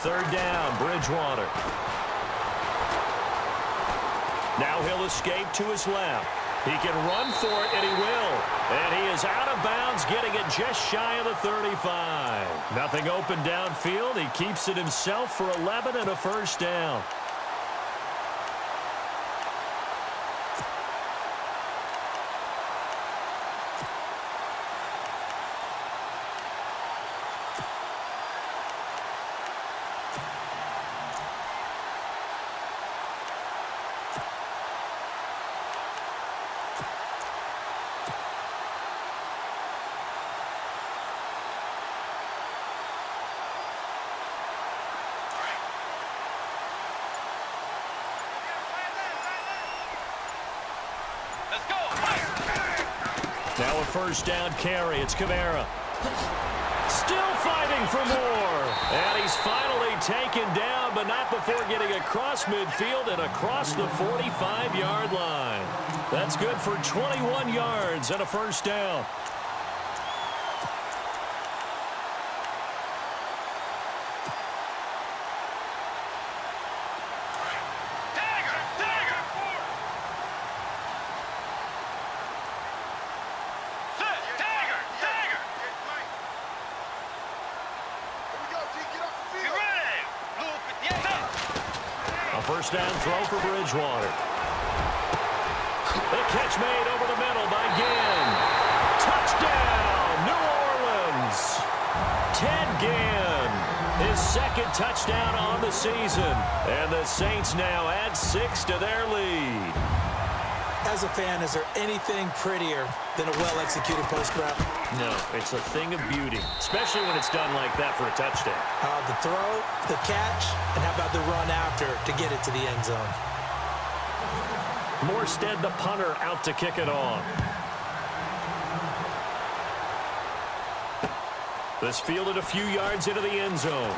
third down, Bridgewater. Now he'll escape to his left. He can run for it, and he will. And he is out of bounds, getting it just shy of the 35. Nothing open downfield. He keeps it himself for 11 and a first down. Now a first down carry. It's Kamara. Still fighting for more. And he's finally taken down, but not before getting across midfield and across the 45-yard line. That's good for 21 yards and a first down. First down throw for Bridgewater. The catch made over the middle by Ginn. Touchdown, New Orleans. Ted Ginn, his second touchdown on the season. And the Saints now add 6 to their lead. As a fan, is there anything prettier than a well-executed post route? No, it's a thing of beauty, especially when it's done like that for a touchdown. The throw, the catch, and how about the run after to get it to the end zone? Morstead, the punter, out to kick it off. This fielded a few yards into the end zone.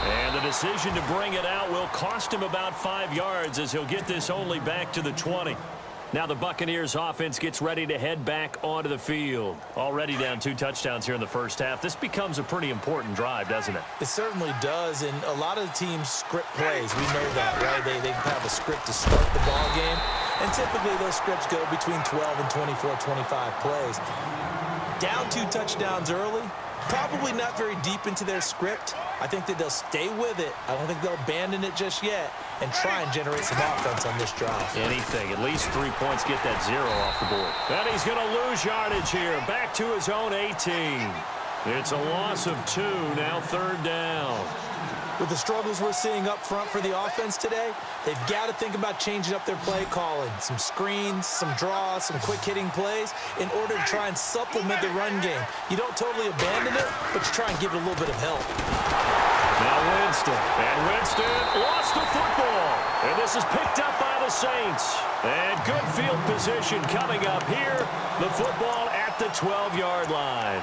And the decision to bring it out will cost him about 5 yards as he'll get this only back to the 20. Now the Buccaneers offense gets ready to head back onto the field. Already down 2 touchdowns here in the first half. This becomes a pretty important drive, doesn't it? It certainly does, and a lot of the teams script plays. We know that, right? They have a script to start the ball game, and typically those scripts go between 12 and 24, 25 plays. Down 2 touchdowns early, probably not very deep into their script. I think that they'll stay with it. I don't think they'll abandon it just yet and try and generate some offense on this drive. Anything. At least 3 points, get that 0 off the board. And he's going to lose yardage here. Back to his own 18. It's a loss of 2. Now third down. With the struggles we're seeing up front for the offense today, they've got to think about changing up their play calling. Some screens, some draws, some quick-hitting plays in order to try and supplement the run game. You don't totally abandon it, but you try and give it a little bit of help. Now Winston. And Winston lost the football. And this is picked up by the Saints. And good field position coming up here. The football at the 12-yard line.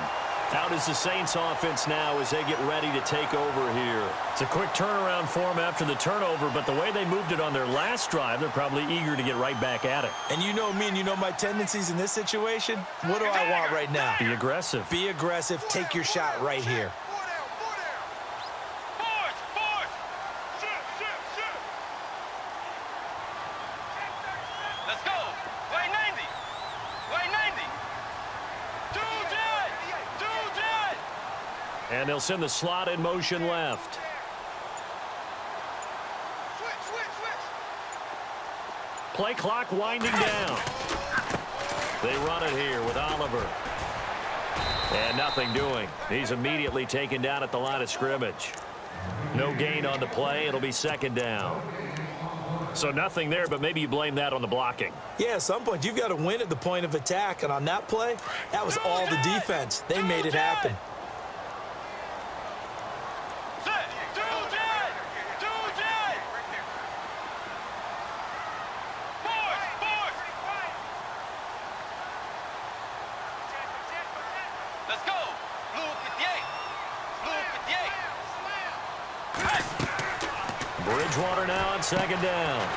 Out is the Saints offense now as they get ready to take over here. It's a quick turnaround for them after the turnover, but the way they moved it on their last drive, they're probably eager to get right back at it. And you know me and you know my tendencies in this situation. What do I want right now? Be aggressive. Be aggressive. Take your shot right here. And they'll send the slot in motion left. Play clock winding down. They run it here with Oliver. And nothing doing. He's immediately taken down at the line of scrimmage. No gain on the play. It'll be second down. So nothing there, but maybe you blame that on the blocking. Yeah, at some point you've got to win at the point of attack. And on that play, that was all the defense. They made it happen. Bridgewater now on second down.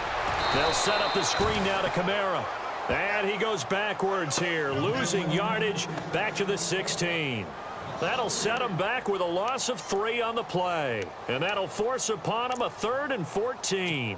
They'll set up the screen now to Kamara. And he goes backwards here, losing yardage back to the 16. That'll set him back with a loss of 3 on the play. And that'll force upon him a 3rd and 14.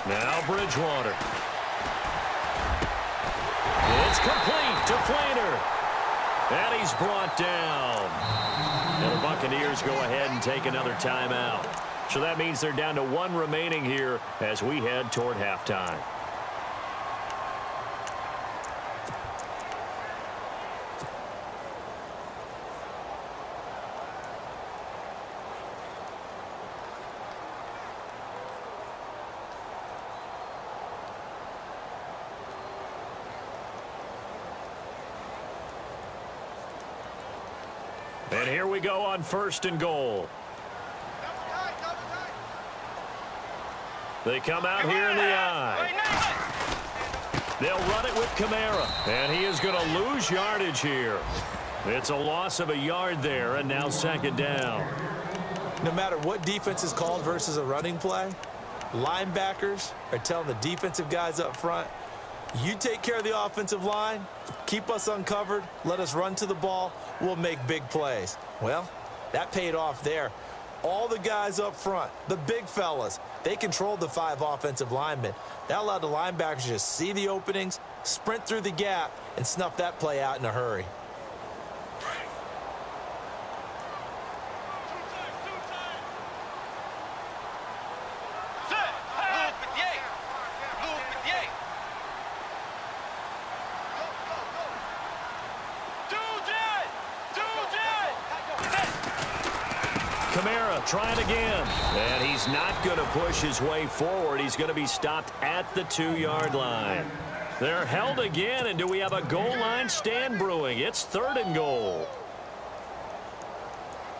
Now Bridgewater. It's complete to Flainer. And he's brought down. And the Buccaneers go ahead and take another timeout. So that means they're down to 1 remaining here as we head toward halftime. And here we go on 1st and goal. They come out here in the eye. They'll run it with Kamara. And he is going to lose yardage here. It's a loss of a yard there, and now 2nd down. No matter what defense is called versus a running play, linebackers are telling the defensive guys up front, you take care of the offensive line, keep us uncovered, let us run to the ball, we'll make big plays. Well, that paid off there. All the guys up front, the big fellas, they controlled the 5 offensive linemen. That allowed the linebackers to just see the openings, sprint through the gap, and snuff that play out in a hurry. Kamara trying again. And he's not going to push his way forward. He's going to be stopped at the 2-yard line. They're held again, and do we have a goal line stand brewing? It's 3rd and goal.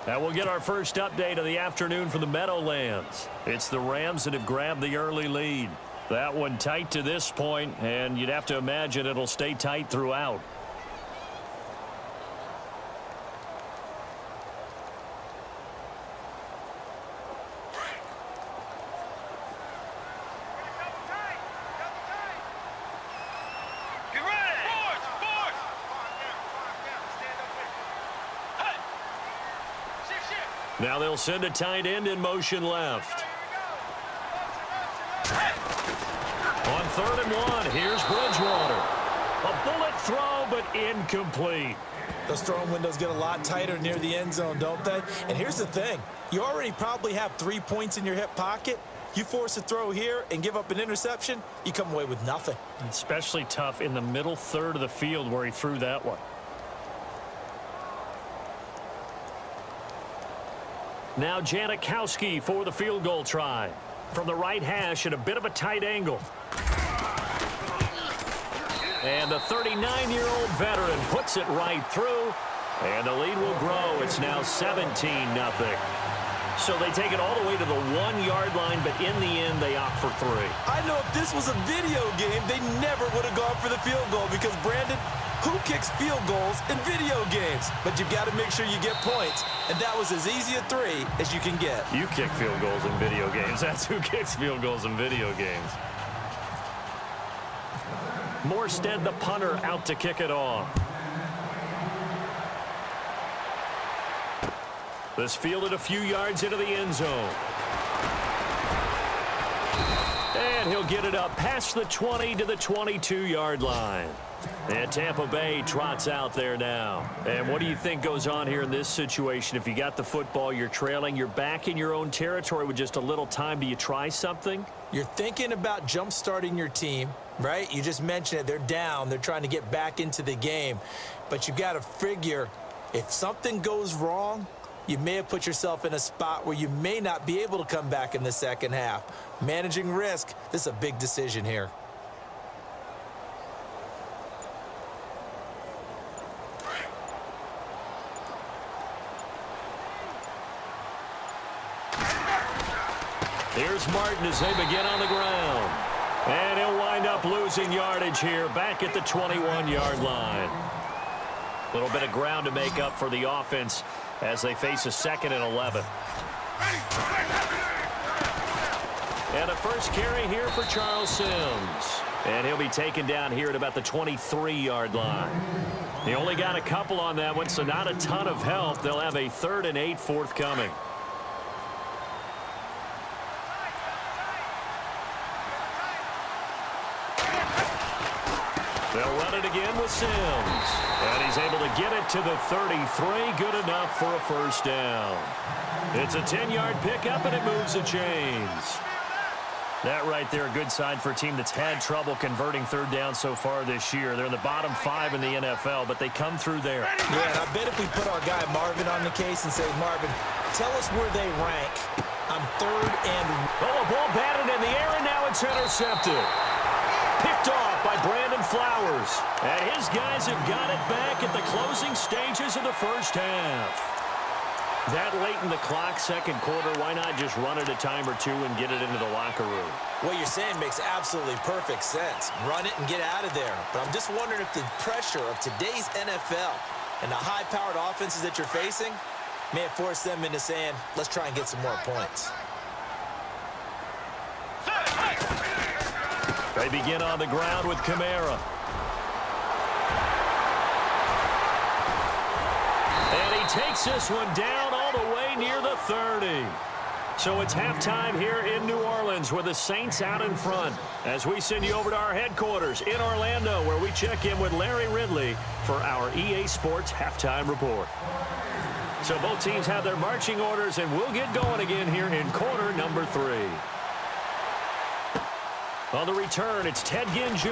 And we'll get our first update of the afternoon from the Meadowlands. It's the Rams that have grabbed the early lead. That one tight to this point, and you'd have to imagine it'll stay tight throughout. Now they'll send a tight end in motion left. On 3rd and 1, here's Bridgewater. A bullet throw, but incomplete. Those throwing windows get a lot tighter near the end zone, don't they? And here's the thing. You already probably have 3 points in your hip pocket. You force a throw here and give up an interception, you come away with nothing. Especially tough in the middle third of the field where he threw that one. Now Janikowski for the field goal try. From the right hash at a bit of a tight angle. And the 39-year-old veteran puts it right through. And the lead will grow. It's now 17-0. So they take it all the way to the 1-yard line, but in the end, they opt for 3. I know if this was a video game, they never would have gone for the field goal because, Brandon, who kicks field goals in video games? But you've got to make sure you get points, and that was as easy a 3 as you can get. You kick field goals in video games. That's who kicks field goals in video games. Morstead, the punter, out to kick it off. This fielded a few yards into the end zone. And he'll get it up past the 20 to the 22-yard line. And Tampa Bay trots out there now. And what do you think goes on here in this situation? If you got the football, you're trailing, you're back in your own territory with just a little time. Do you try something? You're thinking about jump-starting your team, right? You just mentioned it. They're down. They're trying to get back into the game. But you've got to figure if something goes wrong, you may have put yourself in a spot where you may not be able to come back in the second half. Managing risk, this is a big decision here. Here's Martin as they begin on the ground. And he'll wind up losing yardage here back at the 21-yard line. A little bit of ground to make up for the offense as they face a 2nd and 11. And a first carry here for Charles Sims. And he'll be taken down here at about the 23-yard line. He only got a couple on that one, so not a ton of help. They'll have a 3rd and 8 forthcoming. They'll run it again with Sims. And he's able to get it to the 33. Good enough for a first down. It's a 10-yard pickup, and it moves the chains. That right there, a good sign for a team that's had trouble converting 3rd down so far this year. They're in the bottom 5 in the NFL, but they come through there. Yeah, and I bet if we put our guy Marvin on the case and say, Marvin, tell us where they rank on 3rd and... Oh, a ball batted in the air, and now it's intercepted. Picked off by Brandon Flowers. And his guys have got it back at the closing stages of the first half. That late in the clock, 2nd quarter, why not just run it a time or two and get it into the locker room? What you're saying makes absolutely perfect sense. Run it and get out of there. But I'm just wondering if the pressure of today's NFL and the high-powered offenses that you're facing may have forced them into saying, let's try and get some more points. They begin on the ground with Kamara. And he takes this one down all the way near the 30. So it's halftime here in New Orleans with the Saints out in front as we send you over to our headquarters in Orlando where we check in with Larry Ridley for our EA Sports Halftime Report. So both teams have their marching orders, and we'll get going again here in quarter number 3. On the return, it's Ted Ginn Jr.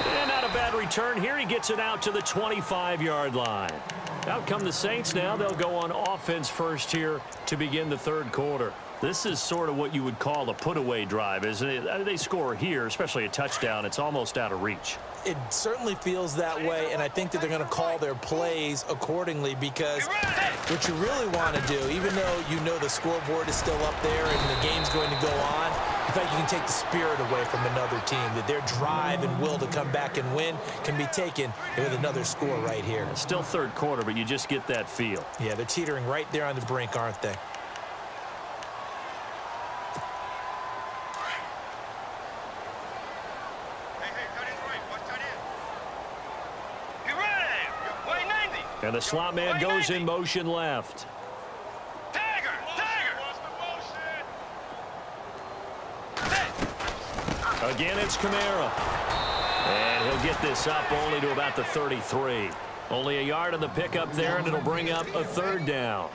And not a bad return here. He gets it out to the 25-yard line. Out come the Saints now. They'll go on offense first here to begin the 3rd quarter. This is sort of what you would call a put-away drive, isn't it? They score here, especially a touchdown. It's almost out of reach. It certainly feels that way, and I think that they're going to call their plays accordingly because what you really want to do, even though you know the scoreboard is still up there and the game's going to go on, in fact, you can take the spirit away from another team, that their drive and will to come back and win can be taken with another score right here. It's still 3rd quarter, but you just get that feel. Yeah, they're teetering right there on the brink, aren't they? And the slot man goes in motion left. Again, it's Kamara. And he'll get this up only to about the 33. Only a yard on the pickup there, and it'll bring up a 3rd down.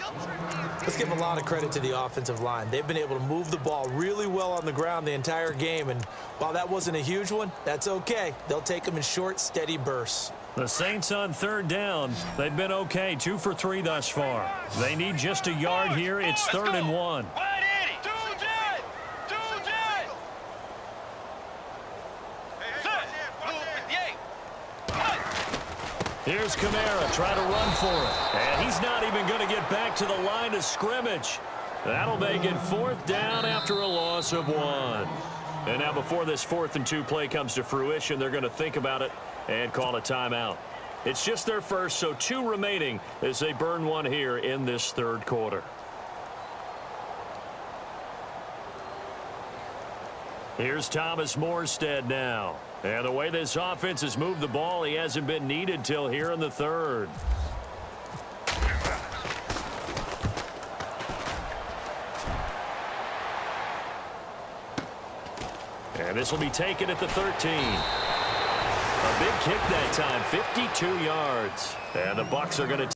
Let's give a lot of credit to the offensive line. They've been able to move the ball really well on the ground the entire game, and while that wasn't a huge one, that's okay. They'll take them in short, steady bursts. The Saints on 3rd down. They've been okay, 2 for 3 thus far. They need just a yard here. It's 3rd and 1. Here's Kamara, try to run for it. And he's not even going to get back to the line of scrimmage. That'll make it 4th down after a loss of 1. And now before this 4th and 2 play comes to fruition, they're going to think about it and call a timeout. It's just their first, so 2 remaining as they burn 1 here in this 3rd quarter. Here's Thomas Morstead now. And the way this offense has moved the ball, he hasn't been needed till here in the 3rd. And this will be taken at the 13. A big kick that time, 52 yards. And the Bucs are going to